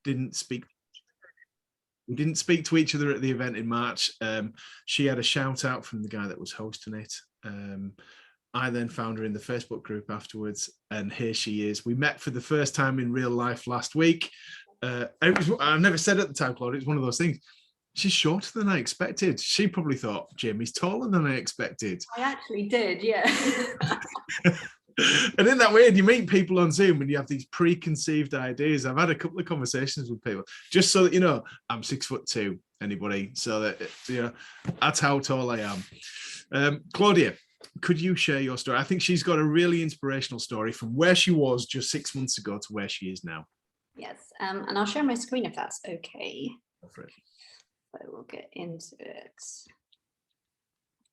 didn't speak. We didn't speak to each other at the event in March. She had a shout out from the guy that was hosting it. I then found her in the Facebook group afterwards, and here she is. We met for the first time in real life last week. I've never said at the time, Claudia, it's one of those things. She's shorter than I expected. She probably thought Jamie's taller than I expected. I actually did, yeah. And isn't that weird? You meet people on Zoom and you have these preconceived ideas. I've had a couple of conversations with people, just so that you know, I'm 6'2", anybody, so that that's how tall I am. Claudia, could you share your story? I think she's got a really inspirational story from where she was just 6 months ago to where she is now. Yes, and I'll share my screen if that's okay. Go for it. So we'll get into it.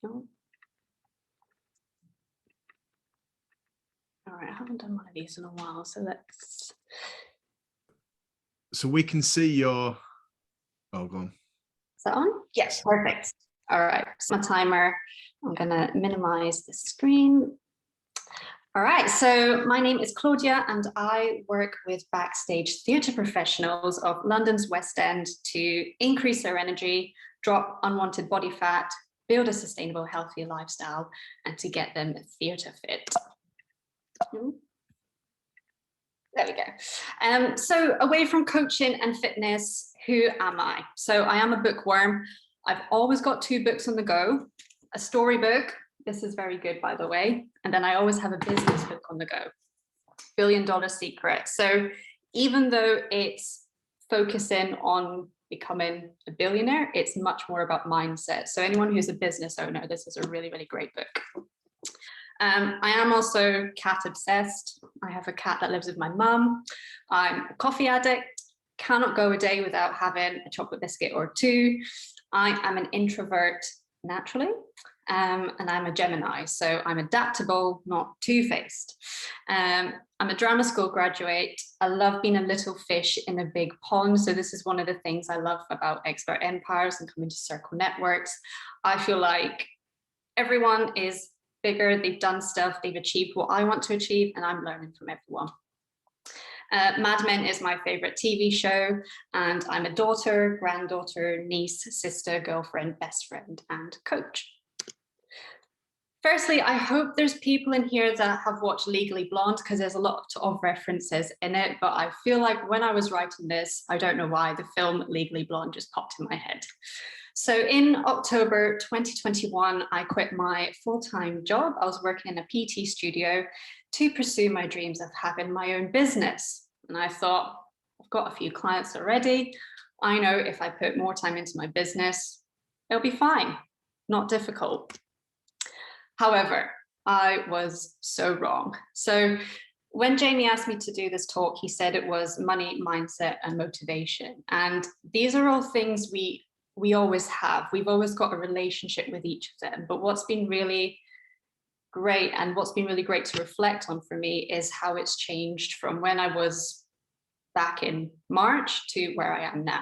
Oh. All right, I haven't done one of these in a while, so let's. So we can see your. Oh, go on. Is that on? Yes, perfect. All right, so my timer. I'm gonna minimize the screen. All right, so my name is Claudia and I work with backstage theatre professionals of London's West End to increase their energy, drop unwanted body fat, build a sustainable, healthier lifestyle, and to get them theatre fit. There we go. So away from coaching and fitness, who am I? So I am a bookworm. I've always got 2 books on the go, a storybook. This is very good, by the way. And then I always have a business book on the go, $1 Billion Secret. So even though it's focusing on becoming a billionaire, it's much more about mindset. So anyone who's a business owner, this is a really, really great book. I am also cat obsessed. I have a cat that lives with my mum. I'm a coffee addict, cannot go a day without having a chocolate biscuit or 2. I am an introvert naturally, and I'm a Gemini, so I'm adaptable, not two-faced. I'm a drama school graduate. I love being a little fish in a big pond. So this is one of the things I love about expert empires and coming to circle networks. I feel like everyone is bigger, they've done stuff, they've achieved what I want to achieve, and I'm learning from everyone. Mad Men is my favorite TV show, and I'm a daughter, granddaughter, niece, sister, girlfriend, best friend, and coach. Firstly, I hope there's people in here that have watched Legally Blonde, because there's a lot of references in it, but I feel like when I was writing this, I don't know why, the film Legally Blonde just popped in my head. So in October 2021, I quit my full-time job. I was working in a PT studio to pursue my dreams of having my own business. And I thought, I've got a few clients already. I know if I put more time into my business, it'll be fine, not difficult. However, I was so wrong. So when Jamie asked me to do this talk, he said it was money, mindset, and motivation. And these are all things we always have. We've always got a relationship with each of them. But what's been really great and what's been really great to reflect on for me is how it's changed from when I was back in March to where I am now.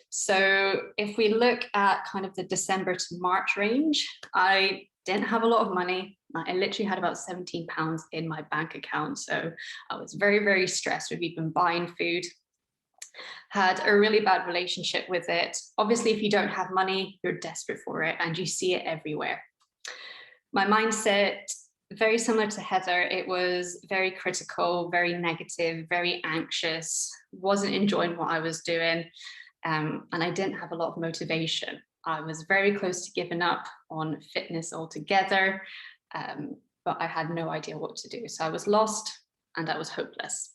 So if we look at kind of the December to March range, I didn't have a lot of money. I literally had about £17 in my bank account. So I was very, very stressed with even buying food. Had a really bad relationship with it. Obviously, if you don't have money, you're desperate for it and you see it everywhere. My mindset, very similar to Heather, it was very critical, very negative, very anxious, wasn't enjoying what I was doing, and I didn't have a lot of motivation. I was very close to giving up on fitness altogether, but I had no idea what to do. So I was lost and I was hopeless.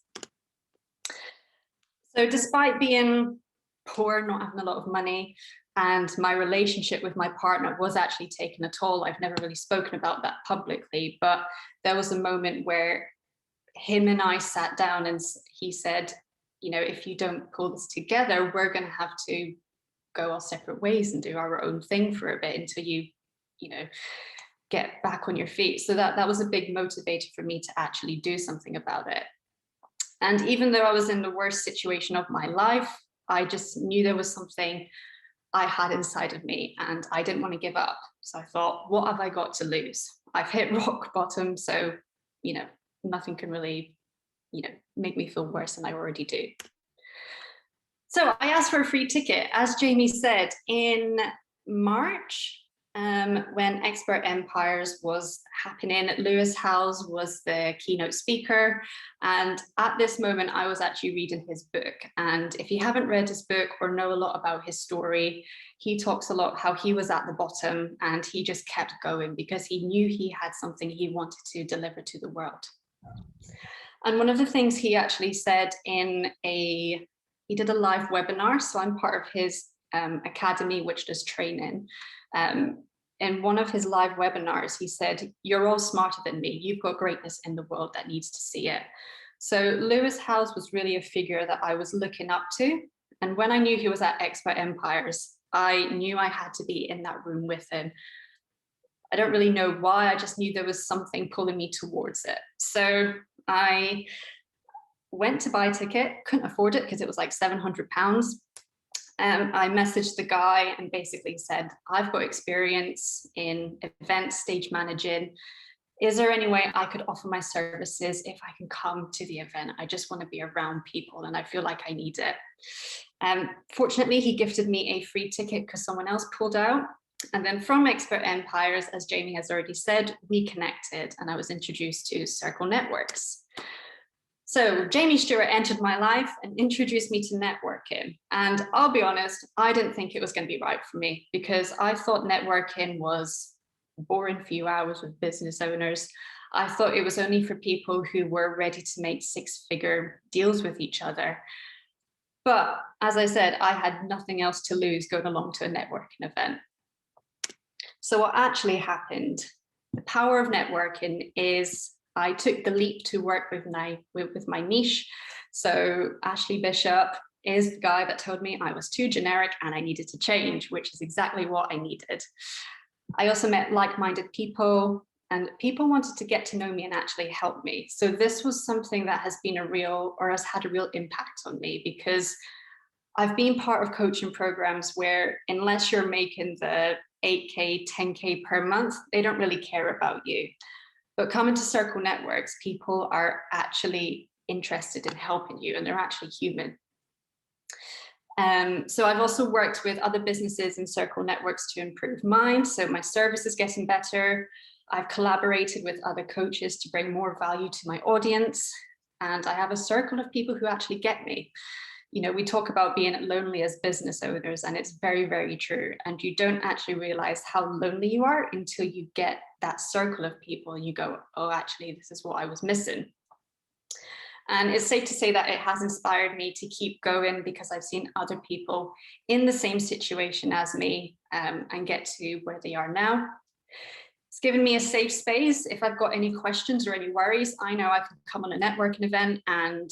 So despite being poor, not having a lot of money, and my relationship with my partner was actually taking a toll, I've never really spoken about that publicly, but there was a moment where him and I sat down and he said, you know, if you don't pull this together, we're going to have to go our separate ways and do our own thing for a bit until you know, get back on your feet. So that was a big motivator for me to actually do something about it. And even though I was in the worst situation of my life, I just knew there was something I had inside of me and I didn't want to give up. So I thought, what have I got to lose? I've hit rock bottom, so, you know, nothing can really, you know, make me feel worse than I already do. So I asked for a free ticket, as Jamie said, in March, when Expert Empires was happening. Lewis Howes was the keynote speaker. And at this moment, I was actually reading his book. And if you haven't read his book or know a lot about his story, he talks a lot how he was at the bottom and he just kept going because he knew he had something he wanted to deliver to the world. And one of the things he actually said he did a live webinar. So I'm part of his academy, which does training. In one of his live webinars, he said, "You're all smarter than me. You've got greatness in the world that needs to see it." So Lewis Howes was really a figure that I was looking up to. And when I knew he was at Expert Empires, I knew I had to be in that room with him. I don't really know why, I just knew there was something pulling me towards it. So I went to buy a ticket, couldn't afford it because it was like £700. I messaged the guy and basically said, "I've got experience in event stage managing. Is there any way I could offer my services if I can come to the event? I just want to be around people and I feel like I need it." Fortunately, he gifted me a free ticket because someone else pulled out. And then from Expert Empires, as Jamie has already said, we connected and I was introduced to Circle Networks. So Jamie Stewart entered my life and introduced me to networking. And I'll be honest, I didn't think it was going to be right for me because I thought networking was a boring few hours with business owners. I thought it was only for people who were ready to make six-figure deals with each other. But as I said, I had nothing else to lose going along to a networking event. So what actually happened, the power of networking is I took the leap to work with my niche. So Ashley Bishop is the guy that told me I was too generic and I needed to change, which is exactly what I needed. I also met like-minded people and people wanted to get to know me and actually help me. So this was something that has been has had a real impact on me because I've been part of coaching programs where unless you're making the 8K, 10K per month, they don't really care about you. But coming to Circle Networks, people are actually interested in helping you and they're actually human. So I've also worked with other businesses in Circle Networks to improve mine. So my service is getting better. I've collaborated with other coaches to bring more value to my audience. And I have a circle of people who actually get me. You know, we talk about being lonely as business owners, and it's very, very true. And you don't actually realize how lonely you are until you get that circle of people and you go, "Oh, actually, this is what I was missing." And it's safe to say that it has inspired me to keep going because I've seen other people in the same situation as me and get to where they are now. It's given me a safe space. If I've got any questions or any worries, I know I can come on a networking event and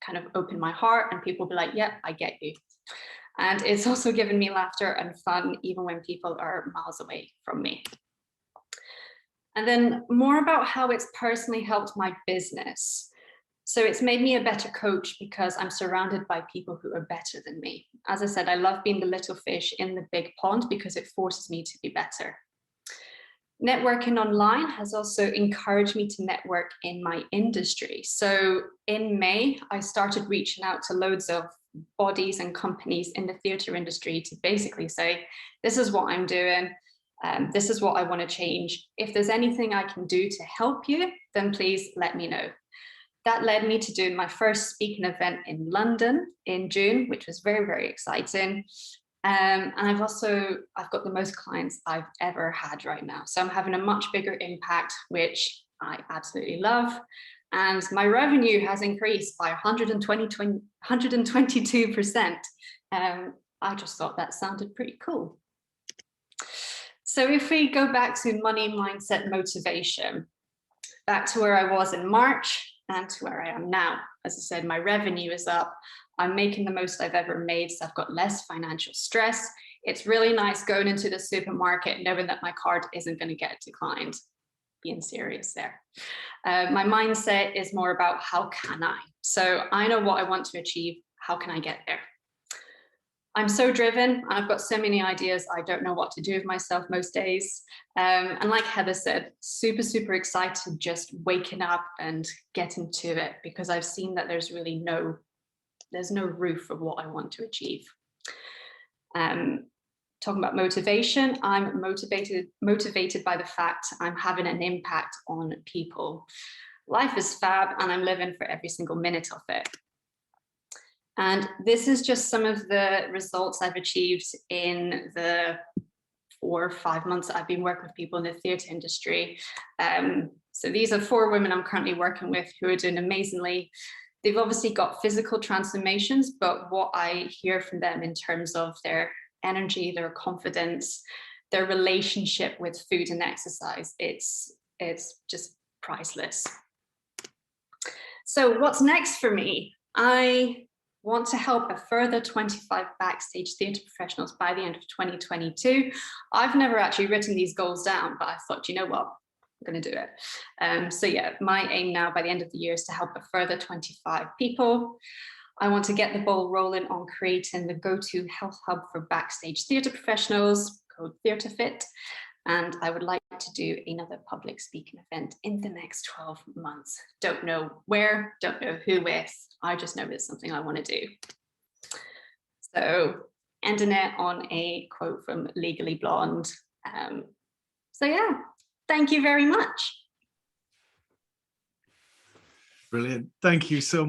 kind of open my heart and people will be like, "Yep, I get you." And it's also given me laughter and fun, even when people are miles away from me. And then more about how it's personally helped my business. So it's made me a better coach because I'm surrounded by people who are better than me. As I said, I love being the little fish in the big pond because it forces me to be better. Networking online has also encouraged me to network in my industry. So in May, I started reaching out to loads of bodies and companies in the theatre industry to basically say, "This is what I'm doing. This is what I want to change. If there's anything I can do to help you, then please let me know." That led me to doing my first speaking event in London in June, which was very, very exciting. And I've got the most clients I've ever had right now. So I'm having a much bigger impact, which I absolutely love. And my revenue has increased by 122%. I just thought that sounded pretty cool. So if we go back to money, mindset, motivation, back to where I was in March and to where I am now. As I said, my revenue is up. I'm making the most I've ever made, so I've got less financial stress. It's really nice going into the supermarket knowing that my card isn't going to get declined. Being serious there. My mindset is more about how can I? So I know what I want to achieve. How can I get there? I'm so driven. I've got so many ideas. I don't know what to do with myself most days. And like Heather said, super, super excited just waking up and getting to it because I've seen that there's really no there's no roof of what I want to achieve. Talking about motivation, I'm motivated by the fact I'm having an impact on people. Life is fab and I'm living for every single minute of it. And this is just some of the results I've achieved in the 4 or 5 months that I've been working with people in the theatre industry. So these are 4 women I'm currently working with who are doing amazingly. They've obviously got physical transformations, but what I hear from them in terms of their energy, their confidence, their relationship with food and exercise, it's just priceless. So what's next for me? I want to help a further 25 backstage theatre professionals by the end of 2022. I've never actually written these goals down, but I thought, you know what, I'm going to do it. So yeah, my aim now by the end of the year is to help a further 25 people. I want to get the ball rolling on creating the go-to health hub for backstage theatre professionals called TheatreFit. And I would like to do another public speaking event in the next 12 months. Don't know where, don't know who with, I just know it's something I want to do. So ending it on a quote from Legally Blonde. So yeah, thank you very much. Brilliant. Thank you so much.